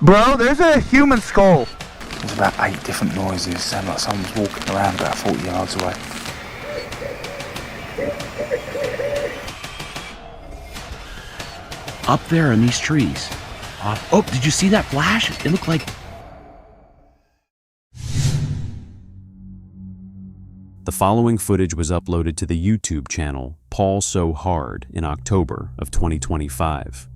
Bro, there's a human skull. There's about 8 different noises. Sound like someone's walking around about 40 yards away. Up there in these trees. Oh, did you see that flash? It looked like... The following footage was uploaded to the YouTube channel Paul So Hard in October of 2025.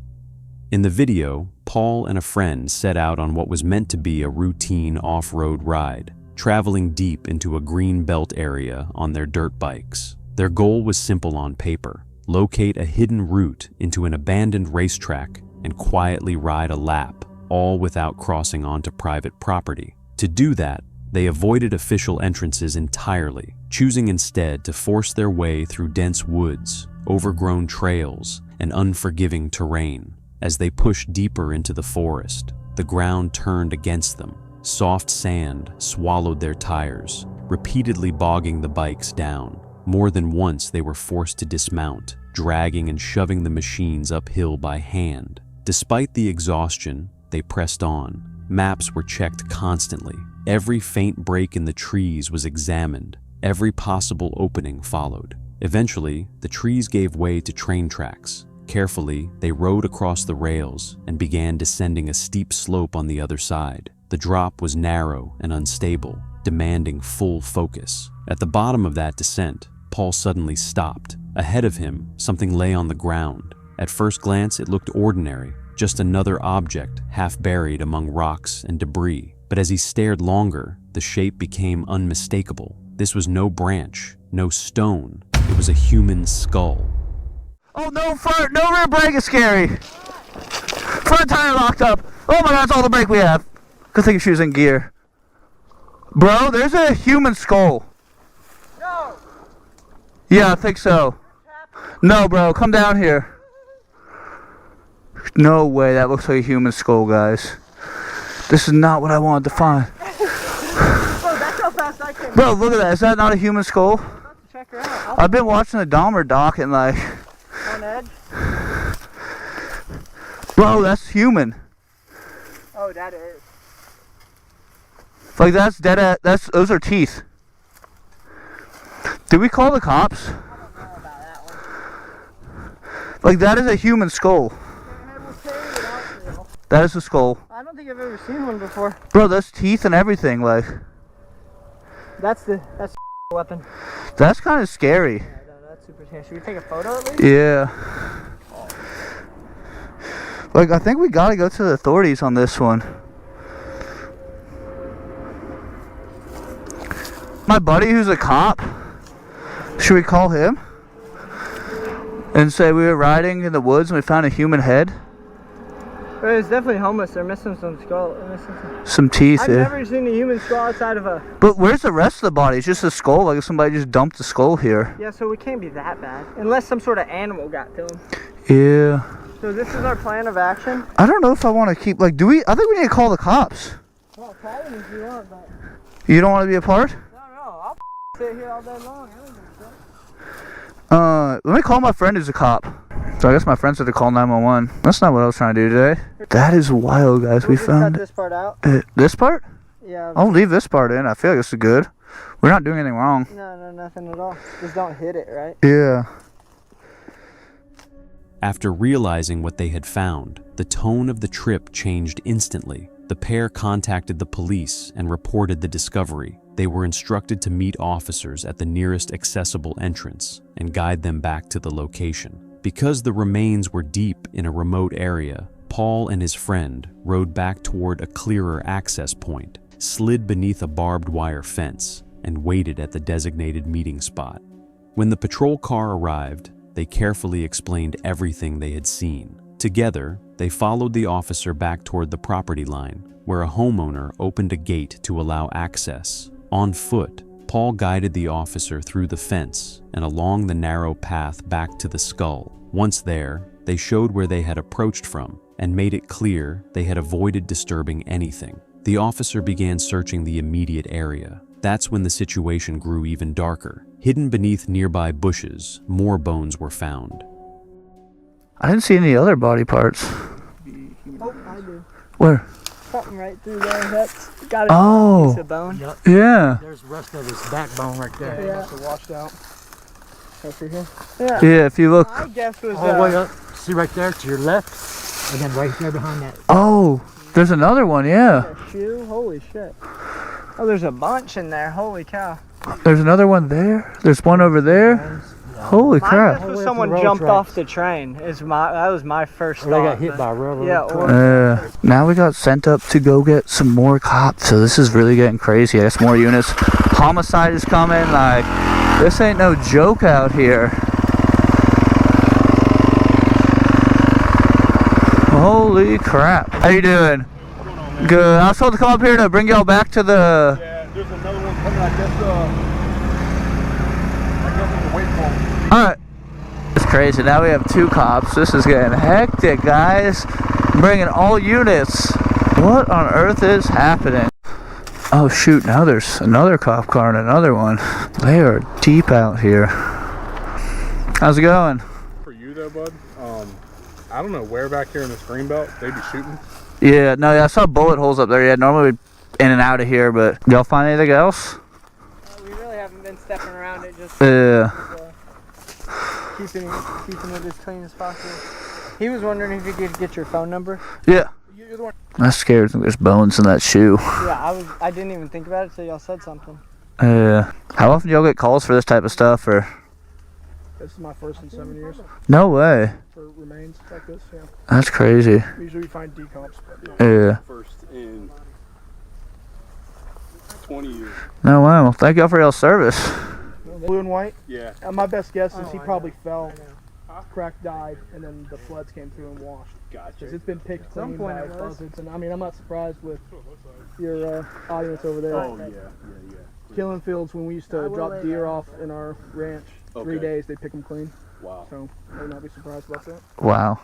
In the video, Paul and a friend set out on what was meant to be a routine off-road ride, traveling deep into a green belt area on their dirt bikes. Their goal was simple on paper: locate a hidden route into an abandoned racetrack and quietly ride a lap, all without crossing onto private property. To do that, they avoided official entrances entirely, choosing instead to force their way through dense woods, overgrown trails, and unforgiving terrain. As they pushed deeper into the forest, the ground turned against them. Soft sand swallowed their tires, repeatedly bogging the bikes down. More than once they were forced to dismount, dragging and shoving the machines uphill by hand. Despite the exhaustion, they pressed on. Maps were checked constantly. Every faint break in the trees was examined. Every possible opening followed. Eventually, the trees gave way to train tracks. Carefully, they rode across the rails and began descending a steep slope on the other side. The drop was narrow and unstable, demanding full focus. At the bottom of that descent, Paul suddenly stopped. Ahead of him, something lay on the ground. At first glance, it looked ordinary, just another object half buried among rocks and debris. But as he stared longer, the shape became unmistakable. This was no branch, no stone. It was a human skull. Oh, no front, no rear brake is scary. Front tire locked up. Oh my god, that's all the brake we have. Good thing she was in gear. Bro, there's a human skull. No. Yeah, I think so. No, bro, come down here. No way, that looks like a human skull, guys. This is not what I wanted to find. Bro, that's how fast I came. Bro, look at that. Is that not a human skull? I'm about to check her out. I've been watching the Dahmer doc and like... On edge. Bro, that's human. Oh, that is. Like that's dead. Those are teeth. Did we call the cops? I don't know about that one. Like that is a human skull. That is a skull. I don't think I've ever seen one before. Bro, that's teeth and everything. Like That's the weapon. that's kind of scary. Yeah, no, that's super scary. Should we take a photo at least? Yeah. Like I think we gotta go to the authorities on this one. My buddy who's a cop, should we call him and say we were riding in the woods and we found a human head? But it's definitely homeless. They're missing some skull. Some teeth. I've never seen a human skull outside of a... But where's the rest of the body? It's just a skull, like if somebody just dumped the skull here. Yeah, so it can't be that bad. Unless some sort of animal got to him. Yeah. So this is our plan of action? I don't know if I want to keep, like, I think we need to call the cops. Well, call them if you want, but... You don't want to be a part? No, I'll sit here all day long. I don't give a shit. Let me call my friend who's a cop. So I guess my friend said to call 911. That's not what I was trying to do today. That is wild, guys. We found cut this part out. This part? Yeah. I'll leave this part in. I feel like this is good. We're not doing anything wrong. No, nothing at all. Just don't hit it, right? Yeah. After realizing what they had found, the tone of the trip changed instantly. The pair contacted the police and reported the discovery. They were instructed to meet officers at the nearest accessible entrance and guide them back to the location. Because the remains were deep in a remote area, Paul and his friend rode back toward a clearer access point, slid beneath a barbed wire fence, and waited at the designated meeting spot. When the patrol car arrived, they carefully explained everything they had seen. Together, they followed the officer back toward the property line, where a homeowner opened a gate to allow access. On foot, Paul guided the officer through the fence and along the narrow path back to the skull. Once there, they showed where they had approached from and made it clear they had avoided disturbing anything. The officer began searching the immediate area. That's when the situation grew even darker. Hidden beneath nearby bushes, more bones were found. I didn't see any other body parts. Oh, I did. Where? something right through there. That's got a Oh. piece of bone. Yep. Yeah. There's rest of his backbone right there. Yeah. Must have washed out. Right through here. Yeah. Yeah, if you look. My guess was All the way up. See right there to your left, and then right there behind that. Oh, there's another one, yeah. a shoe. Holy shit. Oh, there's a bunch in there. Holy cow. There's another one there. There's one over there. Holy My crap. guess was All the way up someone the road jumped tracks. off the train. That was my first Or thought. they got hit but- by a railroad. Yeah, track. or Now we got sent up to go get some more cops, so this is really getting crazy. I guess more units. Homicide is coming. Like, this ain't no joke out here. Holy crap. How you doing? Good. I was told to come up here to bring y'all back to the... Yeah, there's another one coming. I guess we can wait for him. Alright. It's crazy. Now we have 2 cops. This is getting hectic, guys. Bringing all units. What on earth is happening? Oh shoot, now there's another cop car and another one. They are deep out here. How's it going? For you though, bud, I don't know where back here in this green belt they'd be shooting. Yeah, no, I saw bullet holes up there. Yeah, normally we'd in and out of here, but y'all find anything else? we really haven't been stepping around it. Just Yeah. keeping it as clean as possible. He was wondering if you could get your phone number. Yeah. You're the one. I'm scared. There's bones in that shoe. Yeah, I didn't even think about it till y'all said something. How often do y'all get calls for this type of stuff, or? This is my first in 7 years No way. for remains like this. Yeah. That's crazy. Usually we find decomps, but Yeah. first in 20 years. No way. Well, thank y'all for y'all's service. Blue and white. Yeah. My best guess is he probably fell, cracked, died, and then the floods came through and washed. Gotcha. Because it's been picked some clean point by it was. buzzards, and I mean I'm not surprised with your audience over there. Oh, yeah. Killing fields when we used to drop deer off in our ranch. 3 Okay. days they pick them clean, Wow. so I would not be surprised about that. Wow.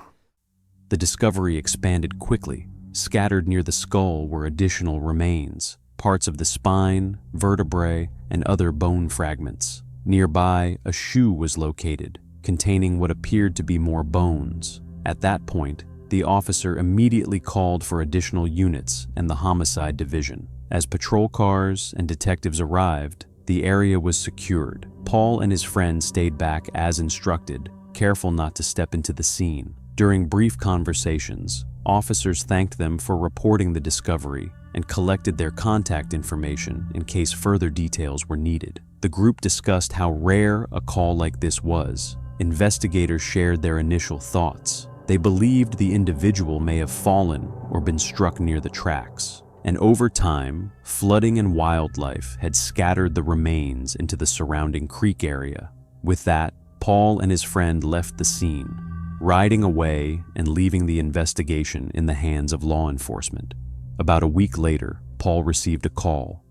The discovery expanded quickly. Scattered near the skull were additional remains, parts of the spine, vertebrae, and other bone fragments. Nearby, a shoe was located, containing what appeared to be more bones. At that point, the officer immediately called for additional units and the homicide division. As patrol cars and detectives arrived, the area was secured. Paul and his friend stayed back as instructed, careful not to step into the scene. During brief conversations, officers thanked them for reporting the discovery and collected their contact information in case further details were needed. The group discussed how rare a call like this was. Investigators shared their initial thoughts. They believed the individual may have fallen or been struck near the tracks. And over time, flooding and wildlife had scattered the remains into the surrounding creek area. With that, Paul and his friend left the scene, riding away and leaving the investigation in the hands of law enforcement. About a week later, Paul received a call.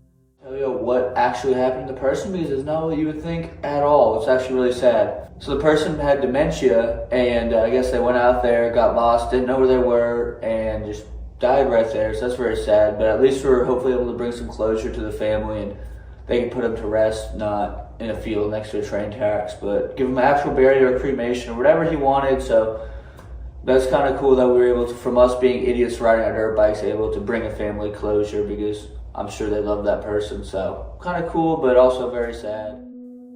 Tell you what actually happened to the person, because it's not what you would think at all. It's actually really sad. So the person had dementia, and I guess they went out there, got lost, didn't know where they were, and just died right there. So that's very sad, but at least we're hopefully able to bring some closure to the family, and they can put him to rest, not in a field next to a train tracks, but give him an actual burial or cremation or whatever he wanted. So that's kind of cool that we were able to, from us being idiots riding our dirt bikes, able to bring a family closure, because I'm sure they love that person. So kind of cool, but also very sad.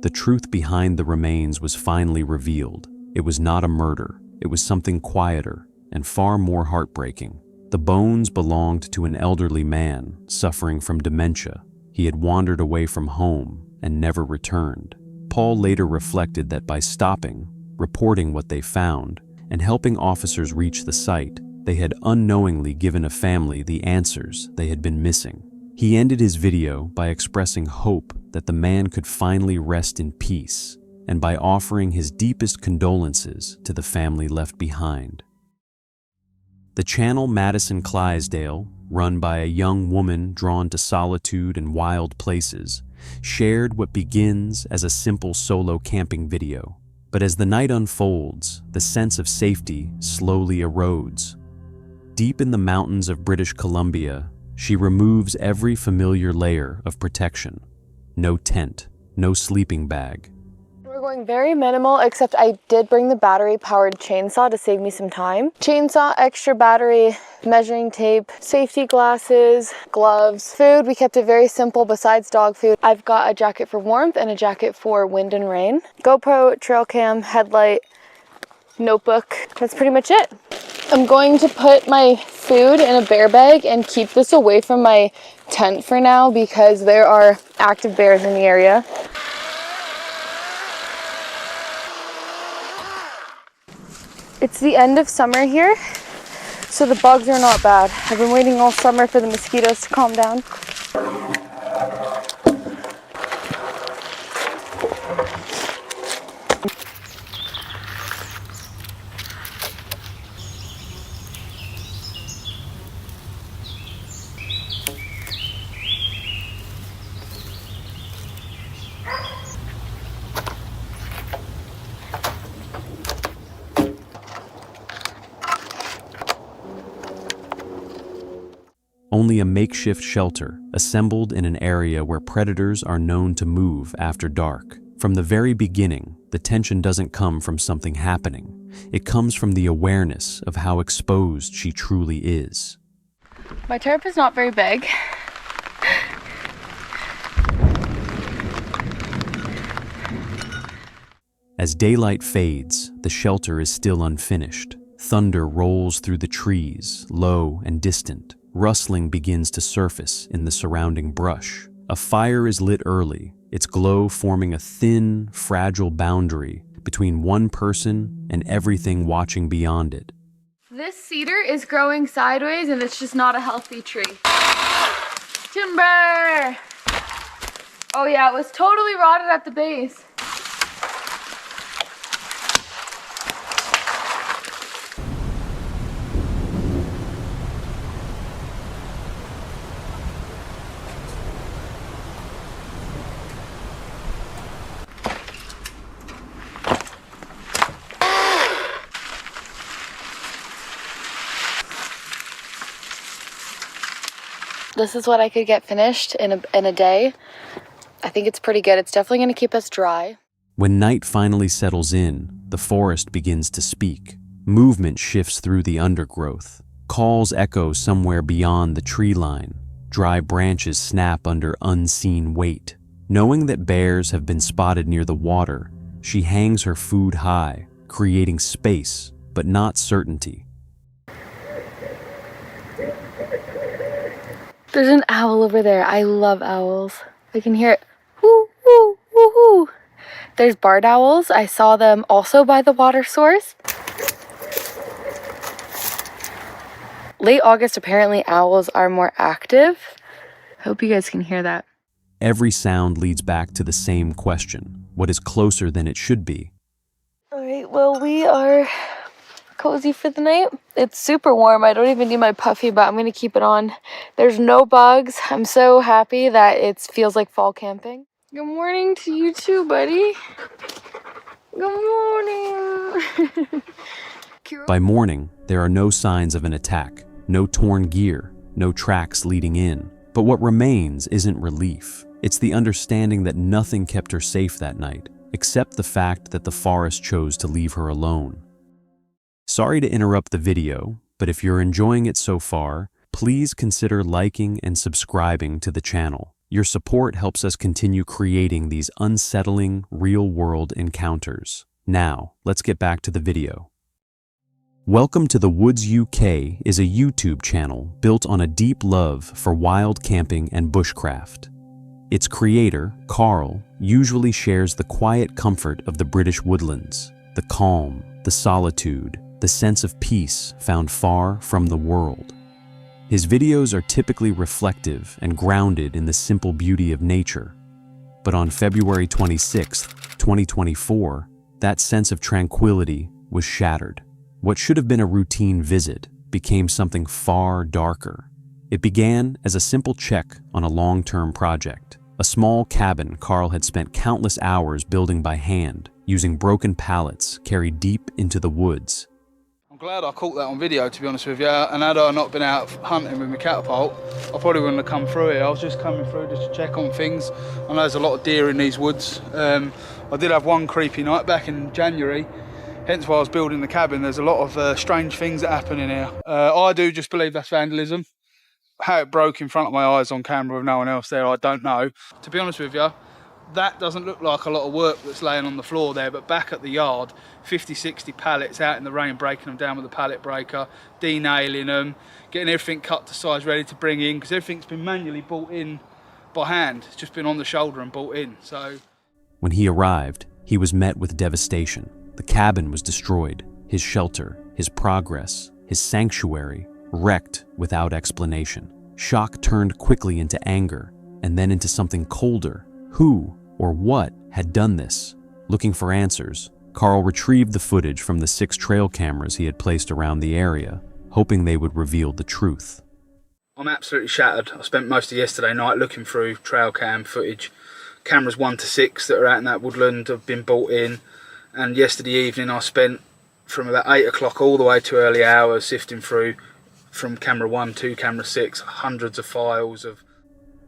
The truth behind the remains was finally revealed. It was not a murder. It was something quieter and far more heartbreaking. The bones belonged to an elderly man suffering from dementia. He had wandered away from home and never returned. Paul later reflected that by stopping, reporting what they found, and helping officers reach the site, they had unknowingly given a family the answers they had been missing. He ended his video by expressing hope that the man could finally rest in peace, and by offering his deepest condolences to the family left behind. The channel Madison Clydesdale, run by a young woman drawn to solitude and wild places, shared what begins as a simple solo camping video. But as the night unfolds, the sense of safety slowly erodes. Deep in the mountains of British Columbia, she removes every familiar layer of protection. No tent, no sleeping bag. We're going very minimal, except I did bring the battery-powered chainsaw to save me some time. Chainsaw, extra battery, measuring tape, safety glasses, gloves. Food, we kept it very simple besides dog food. I've got a jacket for warmth and a jacket for wind and rain. GoPro, trail cam, headlight, notebook. That's pretty much it. I'm going to put my food in a bear bag and keep this away from my tent for now because there are active bears in the area. It's the end of summer here, so the bugs are not bad. I've been waiting all summer for the mosquitoes to calm down. Only a makeshift shelter, assembled in an area where predators are known to move after dark. From the very beginning, the tension doesn't come from something happening. It comes from the awareness of how exposed she truly is. My tarp is not very big. As daylight fades, the shelter is still unfinished. Thunder rolls through the trees, low and distant. Rustling begins to surface in the surrounding brush. A fire is lit early, its glow forming a thin, fragile boundary between one person and everything watching beyond it. This cedar is growing sideways and it's just not a healthy tree. Timber! Oh yeah, it was totally rotted at the base. This is what I could get finished in a day. I think it's pretty good. It's definitely going to keep us dry. When night finally settles in, the forest begins to speak. Movement shifts through the undergrowth. Calls echo somewhere beyond the tree line. Dry branches snap under unseen weight. Knowing that bears have been spotted near the water, she hangs her food high, creating space, but not certainty. There's an owl over there. I love owls. I can hear it. Whoo, whoo, whoo, whoo. There's barred owls. I saw them also by the water source. Late August, apparently owls are more active. I hope you guys can hear that. Every sound leads back to the same question. What is closer than it should be? All right, well, we are cozy for the night. It's super warm. I don't even need my puffy, but I'm going to keep it on. There's no bugs. I'm so happy that it feels like fall camping. Good morning to you too, buddy. Good morning. By morning, there are no signs of an attack, no torn gear, no tracks leading in. But what remains isn't relief. It's the understanding that nothing kept her safe that night, except the fact that the forest chose to leave her alone. Sorry to interrupt the video, but if you're enjoying it so far, please consider liking and subscribing to the channel. Your support helps us continue creating these unsettling, real-world encounters. Now, let's get back to the video. Welcome to the Woods UK is a YouTube channel built on a deep love for wild camping and bushcraft. Its creator, Carl, usually shares the quiet comfort of the British woodlands, the calm, the solitude, the sense of peace found far from the world. His videos are typically reflective and grounded in the simple beauty of nature. But on February 26, 2024, that sense of tranquility was shattered. What should have been a routine visit became something far darker. It began as a simple check on a long-term project, a small cabin Carl had spent countless hours building by hand, using broken pallets carried deep into the woods. glad I caught that on video, to be honest with you, and had I not been out hunting with my catapult, I probably wouldn't have come through here. I was just coming through just to check on things. I know there's a lot of deer in these woods. I did have one creepy night back in January, hence why I was building the cabin. There's a lot of strange things that happen in here. I do just believe that's vandalism. How it broke in front of my eyes on camera with no one else there, I don't know. To be honest with you, that doesn't look like a lot of work that's laying on the floor there, but back at the yard, 50, 60 pallets out in the rain, breaking them down with a pallet breaker, denailing them, getting everything cut to size ready to bring in, because everything's been manually brought in by hand. It's just been on the shoulder and brought in. So When he arrived, he was met with devastation. The cabin was destroyed, his shelter, his progress, his sanctuary, wrecked without explanation. Shock turned quickly into anger, and then into something colder. Who or what had done this? Looking for answers, Carl retrieved the footage from the 6 trail cameras he had placed around the area, hoping they would reveal the truth. I'm absolutely shattered. I spent most of yesterday night looking through trail cam footage. Cameras 1 to 6 that are out in that woodland have been brought in, and yesterday evening I spent from about 8 o'clock all the way to early hours sifting through from camera 1 to camera 6 hundreds of files of.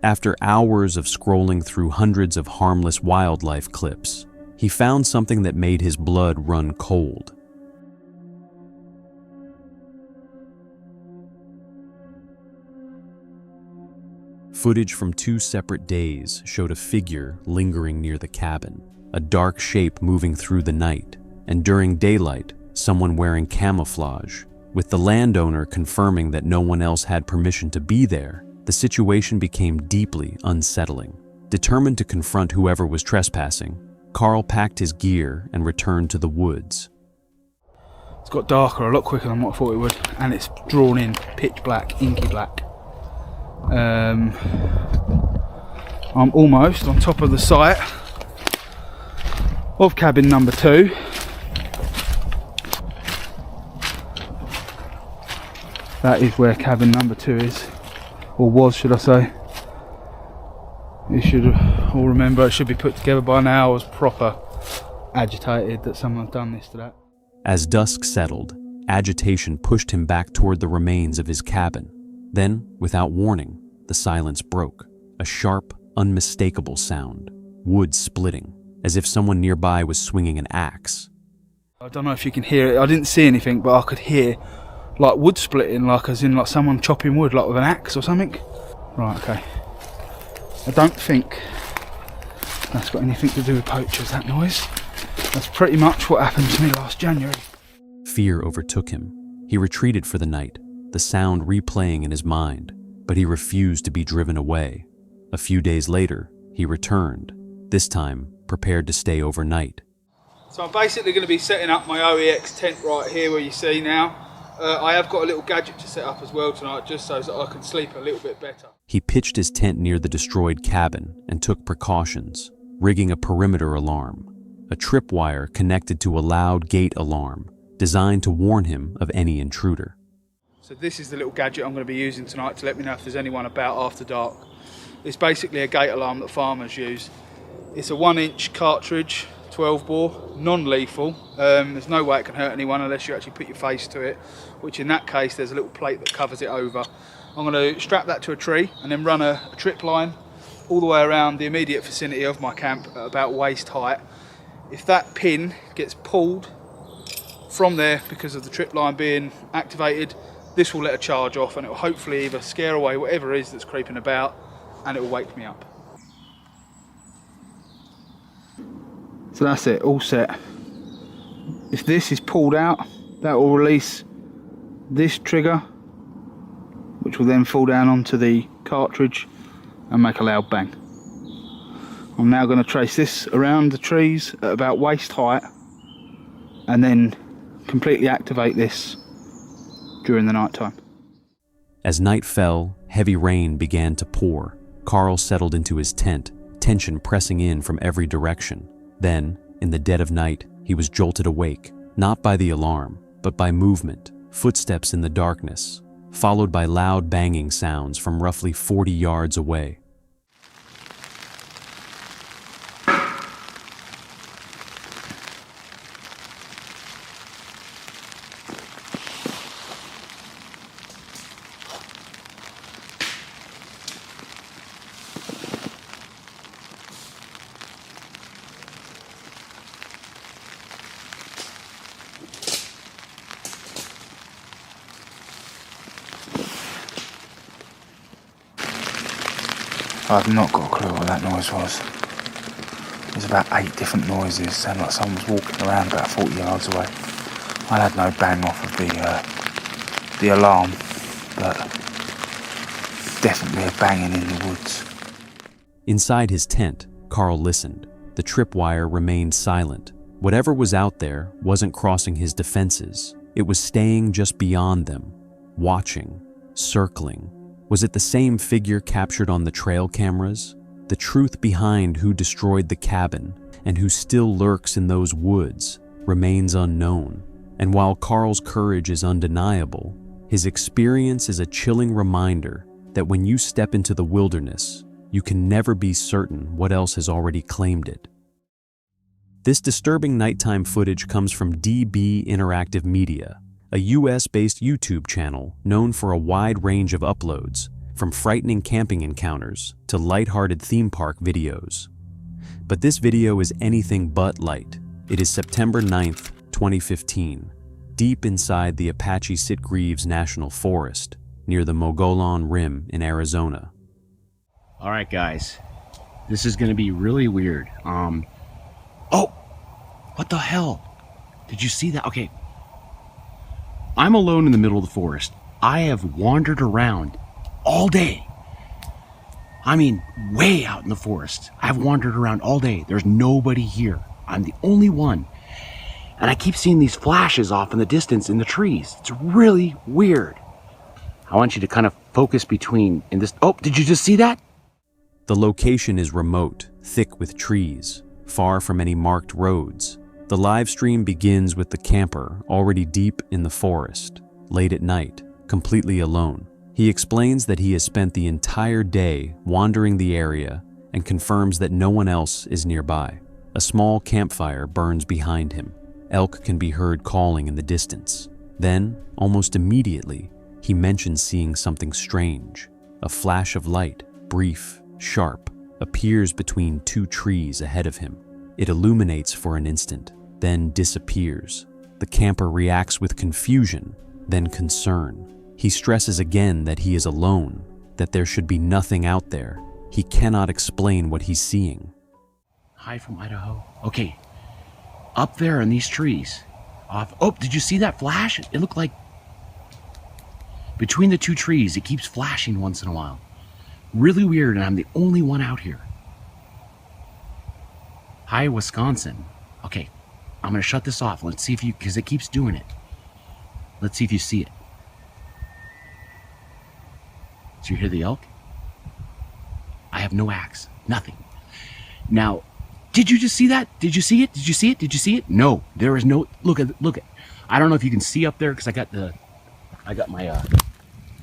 After hours of scrolling through hundreds of harmless wildlife clips, he found something that made his blood run cold. Footage from 2 separate days showed a figure lingering near the cabin, a dark shape moving through the night, and during daylight, someone wearing camouflage. With the landowner confirming that no one else had permission to be there, the situation became deeply unsettling. Determined to confront whoever was trespassing, Carl packed his gear and returned to the woods. It's got darker a lot quicker than what I thought it would, and it's drawn in pitch black, inky black. I'm almost on top of the site of cabin number 2. That is where cabin number 2 is. Or was, should I say. You should all remember, it should be put together by now. I was proper agitated that someone's done this to that. As dusk settled, agitation pushed him back toward the remains of his cabin. Then, without warning, the silence broke. A sharp, unmistakable sound. Wood splitting, as if someone nearby was swinging an axe. I don't know if you can hear it. I didn't see anything, but I could hear like wood splitting, like as in like someone chopping wood, like with an axe or something. Right, okay. I don't think that's got anything to do with poachers, that noise. That's pretty much what happened to me last January. Fear overtook him. He retreated for the night, the sound replaying in his mind, but he refused to be driven away. A few days later, he returned, this time prepared to stay overnight. So I'm basically going to be setting up my OEX tent right here where you see now. I have got a little gadget to set up as well tonight, just so that I can sleep a little bit better. He pitched his tent near the destroyed cabin and took precautions, rigging a perimeter alarm, a tripwire connected to a loud gate alarm, designed to warn him of any intruder. So this is the little gadget I'm going to be using tonight to let me know if there's anyone about after dark. It's basically a gate alarm that farmers use. It's a 1-inch cartridge, 12 bore, non-lethal. There's no way it can hurt anyone unless you actually put your face to it, which in that case there's a little plate that covers it over. I'm going to strap that to a tree and then run a trip line all the way around the immediate vicinity of my camp at about waist height. If that pin gets pulled from there because of the trip line being activated, this will let a charge off and it will hopefully either scare away whatever it is that's creeping about and it will wake me up. So that's it, all set. If this is pulled out, that will release this trigger, which will then fall down onto the cartridge and make a loud bang. I'm now going to trace this around the trees at about waist height and then completely activate this during the night time. As night fell, heavy rain began to pour. Carl settled into his tent, tension pressing in from every direction. Then, in the dead of night, he was jolted awake, not by the alarm, but by movement, footsteps in the darkness, followed by loud banging sounds from roughly 40 yards away. I've not got a clue what that noise was. There's about 8 different noises, sounded like someone was walking around about 40 yards away. I had no bang off of the alarm, but definitely a banging in the woods. Inside his tent, Carl listened. The tripwire remained silent. Whatever was out there wasn't crossing his defenses. It was staying just beyond them, watching, circling. Was it the same figure captured on the trail cameras? The truth behind who destroyed the cabin and who still lurks in those woods remains unknown. And while Carl's courage is undeniable, his experience is a chilling reminder that when you step into the wilderness, you can never be certain what else has already claimed it. This disturbing nighttime footage comes from DB Interactive Media, a US-based YouTube channel known for a wide range of uploads, from frightening camping encounters to lighthearted theme park videos. But this video is anything but light. It is September 9th, 2015, deep inside the Apache Sitgreaves National Forest, near the Mogollon Rim in Arizona. All right, guys, this is gonna be really weird. Oh, what the hell? Did you see that? Okay, I'm alone in the middle of the forest. I have wandered around all day. I mean, way out in the forest. I've wandered around all day. There's nobody here. I'm the only one. And I keep seeing these flashes off in the distance in the trees. It's really weird. I want you to kind of focus between in this. Oh, did you just see that? The location is remote, thick with trees, far from any marked roads. The live stream begins with the camper already deep in the forest, late at night, completely alone. He explains that he has spent the entire day wandering the area and confirms that no one else is nearby. A small campfire burns behind him. Elk can be heard calling in the distance. Then, almost immediately, he mentions seeing something strange. A flash of light, brief, sharp, appears between 2 trees ahead of him. It illuminates for an instant, then disappears. The camper reacts with confusion, then concern. He stresses again that he is alone, that there should be nothing out there. He cannot explain what he's seeing. Hi from Idaho. Okay, up there in these trees. Oh, did you see that flash? It looked like between the 2 trees, it keeps flashing once in a while. Really weird, and I'm the only one out here. Hi, Wisconsin. Okay, I'm gonna shut this off. Let's see if you, because it keeps doing it. Let's see if you see it. Did you hear the elk? I have no axe, nothing. Now, did you just see that? Did you see it? Did you see it? Did you see it? No, there is no, look at. I don't know if you can see up there because I got my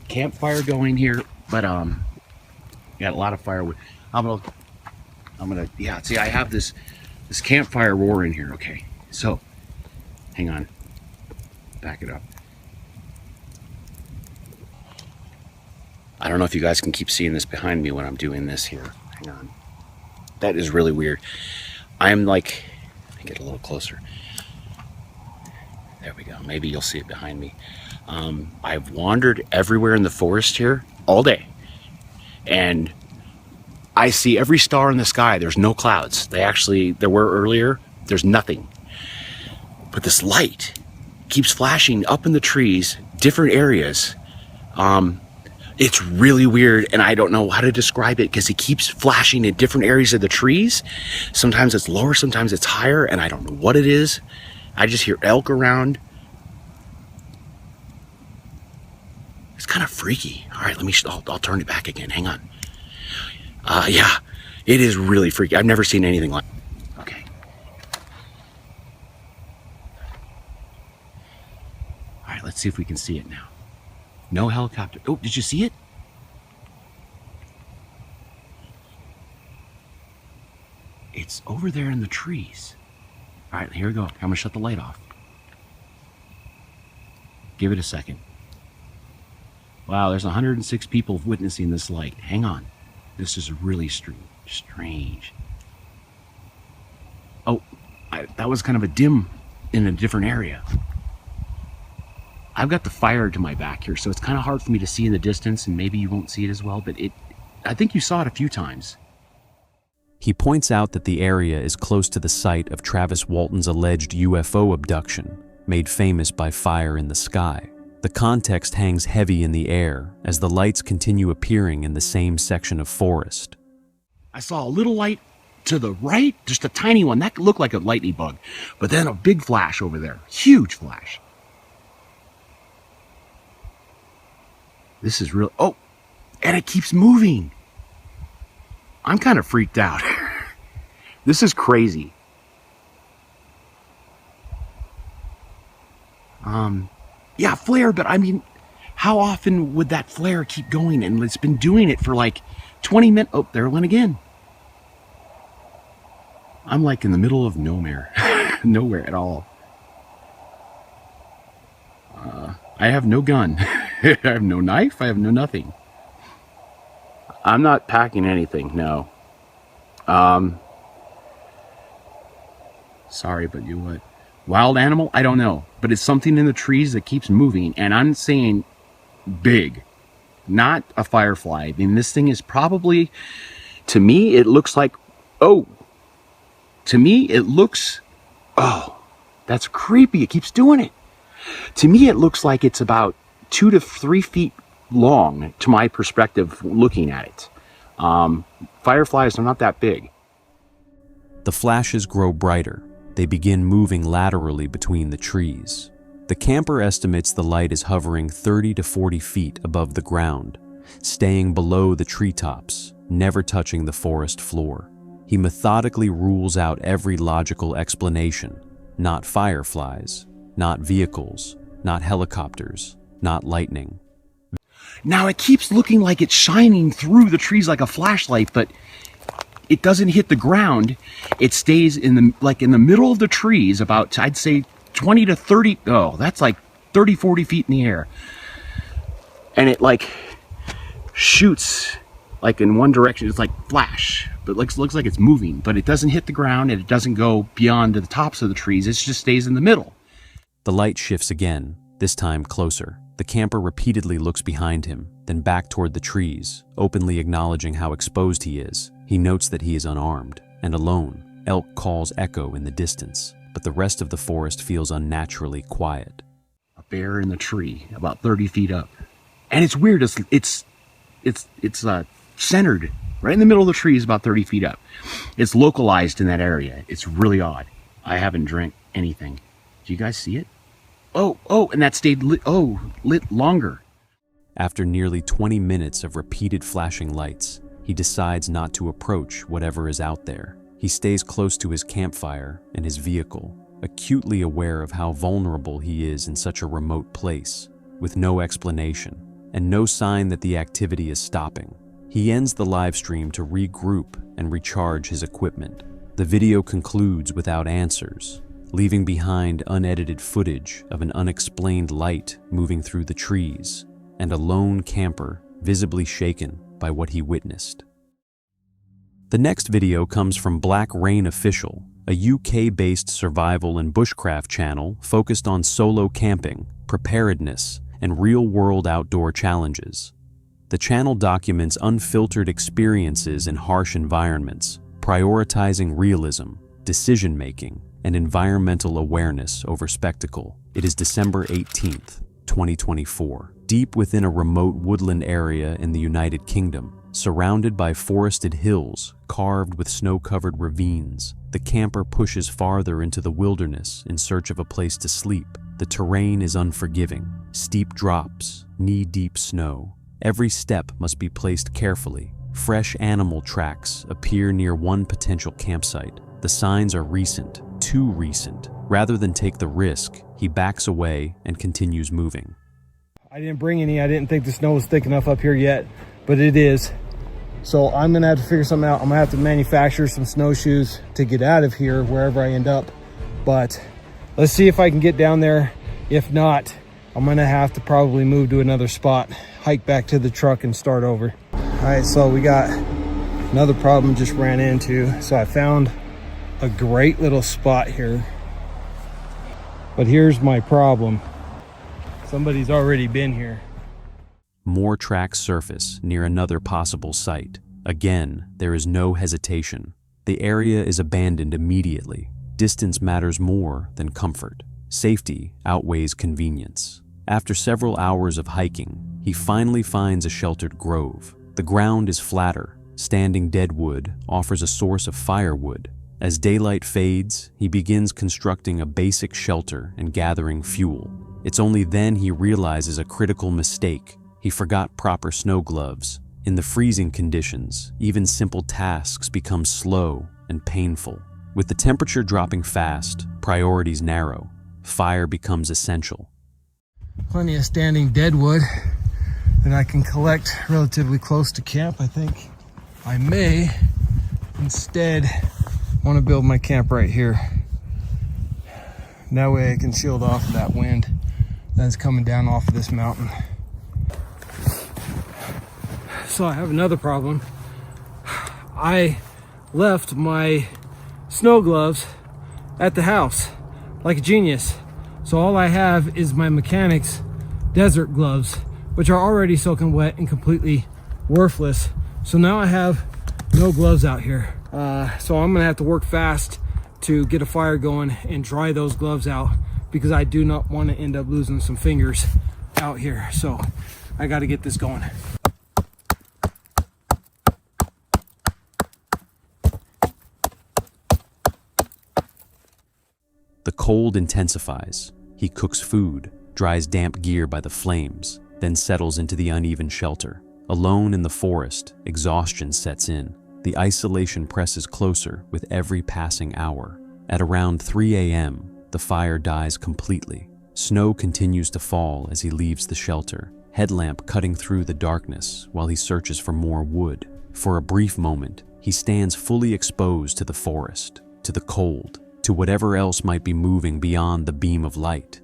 campfire going here, but got a lot of firewood. I'm gonna, yeah, see, I have this campfire roaring here. Okay, so, hang on, back it up. I don't know if you guys can keep seeing this behind me when I'm doing this here. Hang on. That is really weird. I'm like, let me get a little closer. There we go. Maybe you'll see it behind me. I've wandered everywhere in the forest here all day. And I see every star in the sky. There's no clouds. There were earlier. There's nothing. But this light keeps flashing up in the trees, different areas. It's really weird, and I don't know how to describe it because it keeps flashing in different areas of the trees. Sometimes it's lower, sometimes it's higher, and I don't know what it is. I just hear elk around. It's kind of freaky. All right, I'll turn it back again. Hang on. Yeah, it is really freaky. I've never seen anything like it. Okay. All right, let's see if we can see it now. No helicopter. Oh, did you see it? It's over there in the trees. All right, here we go. I'm gonna shut the light off. Give it a second. Wow, there's 106 people witnessing this light. Hang on. This is really strange. Oh, that was kind of a dim in a different area. I've got the fire to my back here, so it's kind of hard for me to see in the distance, and maybe you won't see it as well, but I think you saw it a few times. He points out that the area is close to the site of Travis Walton's alleged UFO abduction, made famous by fire in the sky. The context hangs heavy in the air as the lights continue appearing in the same section of forest. I saw a little light to the right, just a tiny one. That looked like a lightning bug. But then a big flash over there. Huge flash. This is real. Oh, and it keeps moving. I'm kind of freaked out. This is crazy. Yeah, flare, but I mean, how often would that flare keep going? And it's been doing it for like 20 minutes. Oh, there it went again. I'm like in the middle of nowhere. Nowhere at all. I have no gun. I have no knife. I have no nothing. I'm not packing anything, no. Sorry, but you what? Wild animal? I don't know. But it's something in the trees that keeps moving. And I'm saying big. Not a firefly. I mean, this thing is probably, to me, it looks like, oh. To me, it looks, oh, that's creepy. It keeps doing it. To me, it looks like it's about 2 to 3 feet long, to my perspective, looking at it. Fireflies are not that big. The flashes grow brighter. They begin moving laterally between the trees. The camper estimates the light is hovering 30 to 40 feet above the ground, staying below the treetops, never touching the forest floor. He methodically rules out every logical explanation. Not fireflies, not vehicles, not helicopters, not lightning. Now it keeps looking like it's shining through the trees like a flashlight, but it doesn't hit the ground. It stays in the middle of the trees, about, I'd say 20 to 30, oh, that's like 30, 40 feet in the air. And it like shoots like in one direction. It's like flash, but it looks like it's moving, but it doesn't hit the ground and it doesn't go beyond to the tops of the trees. It just stays in the middle. The light shifts again, this time closer. The camper repeatedly looks behind him, then back toward the trees, openly acknowledging how exposed he is. He notes that he is unarmed and alone. Elk calls echo in the distance, but the rest of the forest feels unnaturally quiet. A bear in the tree, about 30 feet up. And it's weird, it's centered right in the middle of the trees, about 30 feet up. It's localized in that area. It's really odd. I haven't drank anything. Do you guys see it? Oh, and that stayed lit longer. After nearly 20 minutes of repeated flashing lights, he decides not to approach whatever is out there. He stays close to his campfire and his vehicle, acutely aware of how vulnerable he is in such a remote place, with no explanation and no sign that the activity is stopping. He ends the live stream to regroup and recharge his equipment. The video concludes without answers, leaving behind unedited footage of an unexplained light moving through the trees and a lone camper visibly shaken by what he witnessed. The next video comes from Black Rain Official, a UK-based survival and bushcraft channel focused on solo camping, preparedness, and real-world outdoor challenges. The channel documents unfiltered experiences in harsh environments, prioritizing realism, decision-making, and environmental awareness over spectacle. It is December 18th, 2024. Deep within a remote woodland area in the United Kingdom, surrounded by forested hills carved with snow-covered ravines, the camper pushes farther into the wilderness in search of a place to sleep. The terrain is unforgiving. Steep drops, knee-deep snow. Every step must be placed carefully. Fresh animal tracks appear near one potential campsite. The signs are recent, too recent. Rather than take the risk, he backs away and continues moving. I didn't bring any. I didn't think the snow was thick enough up here yet, but it is. So I'm gonna have to figure something out. I'm gonna have to manufacture some snowshoes to get out of here wherever I end up. But let's see if I can get down there. If not, I'm gonna have to probably move to another spot, hike back to the truck and start over. All right, so we got another problem just ran into. So I found a great little spot here. But here's my problem. Somebody's already been here. more tracks surface near another possible site. Again, there is no hesitation. The area is abandoned immediately. Distance matters more than comfort. Safety outweighs convenience. After several hours of hiking, he finally finds a sheltered grove. The ground is flatter. Standing deadwood offers a source of firewood. As daylight fades, he begins constructing a basic shelter and gathering fuel. It's only then he realizes a critical mistake. He forgot proper snow gloves. In the freezing conditions, even simple tasks become slow and painful. With the temperature dropping fast, priorities narrow. Fire becomes essential. Plenty of standing deadwood that I can collect relatively close to camp. I think I may instead want to build my camp right here. That way I can shield off of that wind that's coming down off of this mountain. So I have another problem. I left my snow gloves at the house like a genius. So all I have is my mechanics desert gloves, which are already soaking wet and completely worthless. So now I have no gloves out here. So I'm gonna have to work fast to get a fire going and dry those gloves out, because I do not want to end up losing some fingers out here. So I got to get this going. The cold intensifies. He cooks food, dries damp gear by the flames, then settles into the uneven shelter. Alone in the forest, exhaustion sets in. The isolation presses closer with every passing hour. At around 3 a.m., the fire dies completely. Snow continues to fall as he leaves the shelter, headlamp cutting through the darkness while he searches for more wood. For a brief moment, he stands fully exposed to the forest, to the cold, to whatever else might be moving beyond the beam of light.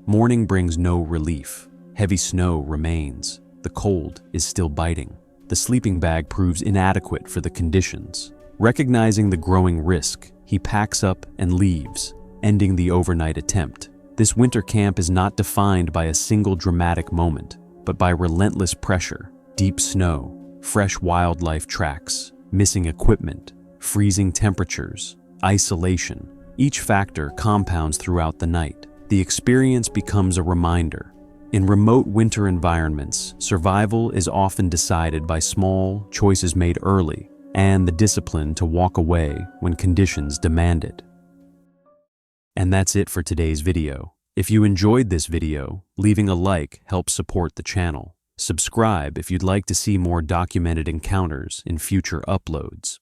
Morning brings no relief. Heavy snow remains. The cold is still biting. The sleeping bag proves inadequate for the conditions. Recognizing the growing risk, he packs up and leaves, ending the overnight attempt. This winter camp is not defined by a single dramatic moment, but by relentless pressure, deep snow, fresh wildlife tracks, missing equipment, freezing temperatures, isolation. Each factor compounds throughout the night. The experience becomes a reminder. In remote winter environments, survival is often decided by small choices made early and the discipline to walk away when conditions demand it. And that's it for today's video. If you enjoyed this video, leaving a like helps support the channel. Subscribe if you'd like to see more documented encounters in future uploads.